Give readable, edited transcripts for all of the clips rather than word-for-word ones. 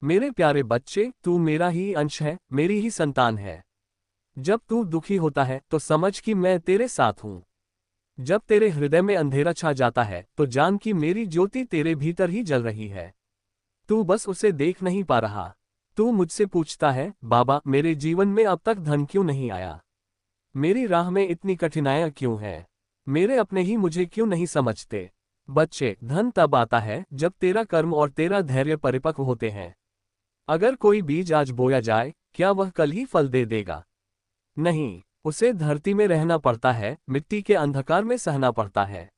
मेरे प्यारे बच्चे, तू मेरा ही अंश है, मेरी ही संतान है। जब तू दुखी होता है तो समझ कि मैं तेरे साथ हूँ। जब तेरे हृदय में अंधेरा छा जाता है तो जान कि मेरी ज्योति तेरे भीतर ही जल रही है। तू बस उसे देख नहीं पा रहा। तू मुझसे पूछता है, बाबा मेरे जीवन में अब तक धन क्यों नहीं आया? मेरी राह में इतनी कठिनाइयां क्यों हैं? मेरे अपने ही मुझे क्यों नहीं समझते? बच्चे, धन तब आता है जब तेरा कर्म और तेरा धैर्य परिपक्व होते हैं। अगर कोई बीज आज बोया जाए, क्या वह कल ही फल दे देगा? नहीं, उसे धरती में रहना पड़ता है, मिट्टी के अंधकार में सहना पड़ता है।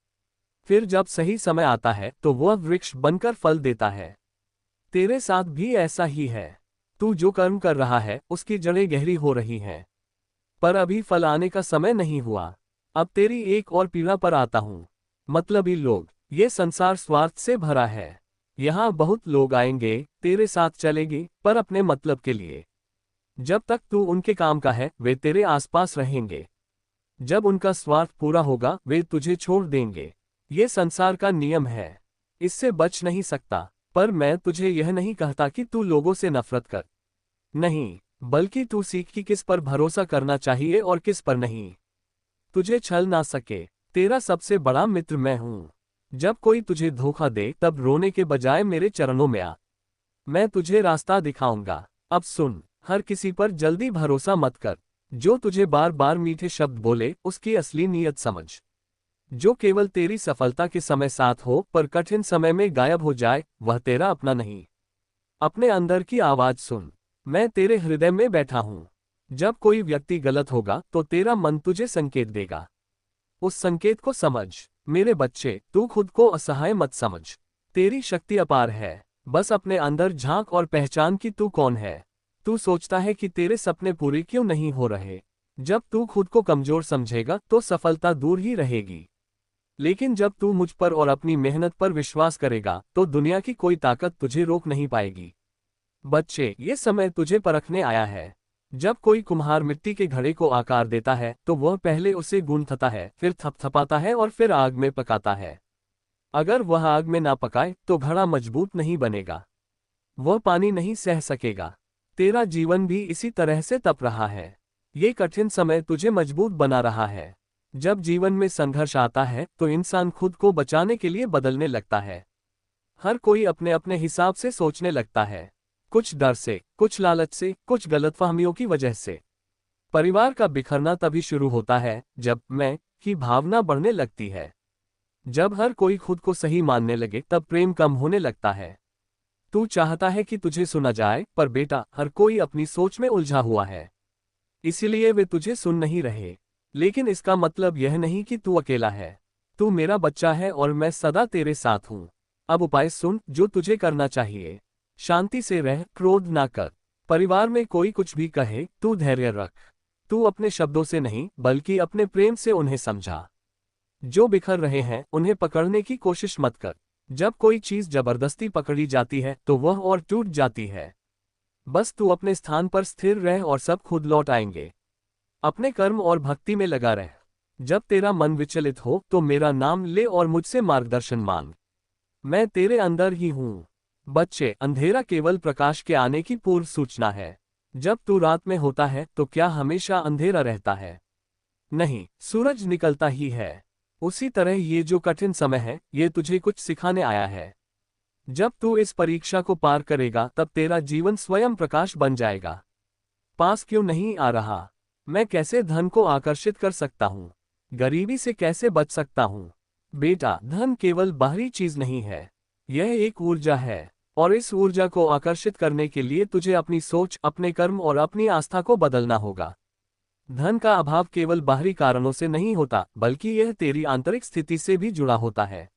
फिर जब सही समय आता है तो वह वृक्ष बनकर फल देता है। तेरे साथ भी ऐसा ही है। तू जो कर्म कर रहा है उसकी जड़ें गहरी हो रही हैं, पर अभी फल आने का समय नहीं हुआ। अब तेरी एक और पीढ़ा पर आता हूँ। मतलबी लोग। ये संसार स्वार्थ से भरा है। यहाँ बहुत लोग आएंगे, तेरे साथ चलेंगे, पर अपने मतलब के लिए। जब तक तू उनके काम का है वे तेरे आसपास रहेंगे। जब उनका स्वार्थ पूरा होगा वे तुझे छोड़ देंगे। ये संसार का नियम है, इससे बच नहीं सकता। पर मैं तुझे यह नहीं कहता कि तू लोगों से नफरत कर। नहीं, बल्कि तू सीख कि किस पर भरोसा करना चाहिए और किस पर नहीं। तुझे छल ना सके। तेरा सबसे बड़ा मित्र मैं हूँ। जब कोई तुझे धोखा दे तब रोने के बजाय मेरे चरणों में आ। मैं तुझे रास्ता दिखाऊंगा। अब सुन, हर किसी पर जल्दी भरोसा मत कर। जो तुझे बार बार मीठे शब्द बोले उसकी असली नीयत समझ। जो केवल तेरी सफलता के समय साथ हो पर कठिन समय में गायब हो जाए, वह तेरा अपना नहीं। अपने अंदर की आवाज सुन। मैं तेरे हृदय में बैठा हूँ। जब कोई व्यक्ति गलत होगा तो तेरा मन तुझे संकेत देगा। उस संकेत को समझ। मेरे बच्चे, तू खुद को असहाय मत समझ। तेरी शक्ति अपार है। बस अपने अंदर झांक और पहचान कि तू कौन है। तू सोचता है कि तेरे सपने पूरे क्यों नहीं हो रहे। जब तू खुद को कमजोर समझेगा तो सफलता दूर ही रहेगी। लेकिन जब तू मुझ पर और अपनी मेहनत पर विश्वास करेगा तो दुनिया की कोई ताकत तुझे रोक नहीं पाएगी। बच्चे, ये समय तुझे परखने आया है। जब कोई कुम्हार मिट्टी के घड़े को आकार देता है तो वह पहले उसे गूंथता है, फिर थपथपाता है और फिर आग में पकाता है। अगर वह आग में ना पकाए तो घड़ा मजबूत नहीं बनेगा। वह पानी नहीं सह सकेगा। तेरा जीवन भी इसी तरह से तप रहा है। ये कठिन समय तुझे मजबूत बना रहा है। जब जीवन में संघर्ष आता है तो इंसान खुद को बचाने के लिए बदलने लगता है। हर कोई अपने अपने हिसाब से सोचने लगता है। कुछ डर से, कुछ लालच से, कुछ गलतफहमियों की वजह से। परिवार का बिखरना तभी शुरू होता है जब मैं की भावना बढ़ने लगती है। जब हर कोई खुद को सही मानने लगे तब प्रेम कम होने लगता है। तू चाहता है कि तुझे सुना जाए, पर बेटा हर कोई अपनी सोच में उलझा हुआ है। इसीलिए वे तुझे सुन नहीं रहे। लेकिन इसका मतलब यह नहीं कि तू अकेला है। तू मेरा बच्चा है और मैं सदा तेरे साथ हूँ। अब उपाय सुन जो तुझे करना चाहिए। शांति से रह, क्रोध ना कर। परिवार में कोई कुछ भी कहे, तू धैर्य रख। तू अपने शब्दों से नहीं बल्कि अपने प्रेम से उन्हें समझा। जो बिखर रहे हैं उन्हें पकड़ने की कोशिश मत कर। जब कोई चीज जबरदस्ती पकड़ी जाती है तो वह और टूट जाती है। बस तू अपने स्थान पर स्थिर रह और सब खुद लौट आएंगे। अपने कर्म और भक्ति में लगा रह। जब तेरा मन विचलित हो तो मेरा नाम ले और मुझसे मार्गदर्शन मांग। मैं तेरे अंदर ही हूँ। बच्चे, अंधेरा केवल प्रकाश के आने की पूर्व सूचना है। जब तू रात में होता है तो क्या हमेशा अंधेरा रहता है? नहीं, सूरज निकलता ही है। उसी तरह ये जो कठिन समय है, ये तुझे कुछ सिखाने आया है। जब तू इस परीक्षा को पार करेगा तब तेरा जीवन स्वयं प्रकाश बन जाएगा। पास क्यों नहीं आ रहा? मैं कैसे धन को आकर्षित कर सकता हूँ? गरीबी से कैसे बच सकता हूँ? बेटा, धन केवल बाहरी चीज नहीं है। यह एक ऊर्जा है। और इस ऊर्जा को आकर्षित करने के लिए तुझे अपनी सोच, अपने कर्म और अपनी आस्था को बदलना होगा। धन का अभाव केवल बाहरी कारणों से नहीं होता, बल्कि यह तेरी आंतरिक स्थिति से भी जुड़ा होता है।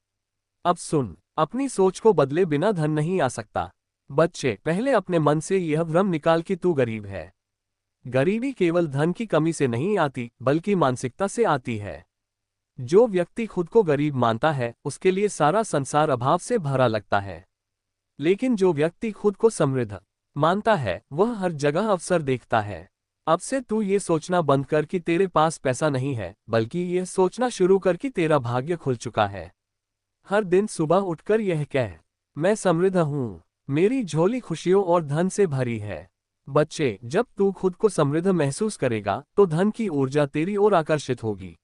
अब सुन, अपनी सोच को बदले बिना धन नहीं आ सकता। बच्चे, पहले अपने मन से यह भ्रम निकाल कि तू गरीब है। गरीबी केवल धन की कमी से नहीं आती, बल्कि मानसिकता से आती है। जो व्यक्ति खुद को गरीब मानता है उसके लिए सारा संसार अभाव से भरा लगता है। लेकिन जो व्यक्ति खुद को समृद्ध मानता है वह हर जगह अवसर देखता है। अब से तू ये सोचना बंद कर कि तेरे पास पैसा नहीं है, बल्कि यह सोचना शुरू कर कि तेरा भाग्य खुल चुका है। हर दिन सुबह उठकर यह कह, मैं समृद्ध हूँ। मेरी झोली खुशियों और धन से भरी है। बच्चे, जब तू खुद को समृद्ध महसूस करेगा तो धन की ऊर्जा तेरी ओर आकर्षित होगी।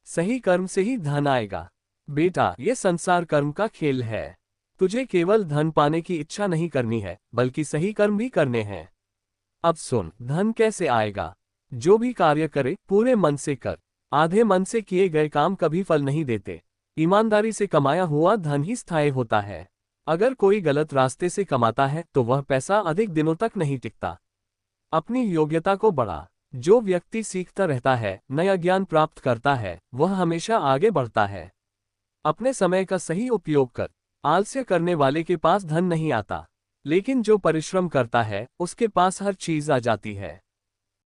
सही कर्म से ही धन आएगा। बेटा, ये संसार कर्म का खेल है। तुझे केवल धन पाने की इच्छा नहीं करनी है, बल्कि सही कर्म भी करने हैं। अब सुन, धन कैसे आएगा। जो भी कार्य करे पूरे मन से कर। आधे मन से किए गए काम कभी फल नहीं देते। ईमानदारी से कमाया हुआ धन ही स्थायी होता है। अगर कोई गलत रास्ते से कमाता है तो वह पैसा अधिक दिनों तक नहीं टिकता। अपनी योग्यता को बढ़ा। जो व्यक्ति सीखता रहता है, नया ज्ञान प्राप्त करता है, वह हमेशा आगे बढ़ता है। अपने समय का सही उपयोग कर। आलस्य करने वाले के पास धन नहीं आता, लेकिन जो परिश्रम करता है उसके पास हर चीज आ जाती है।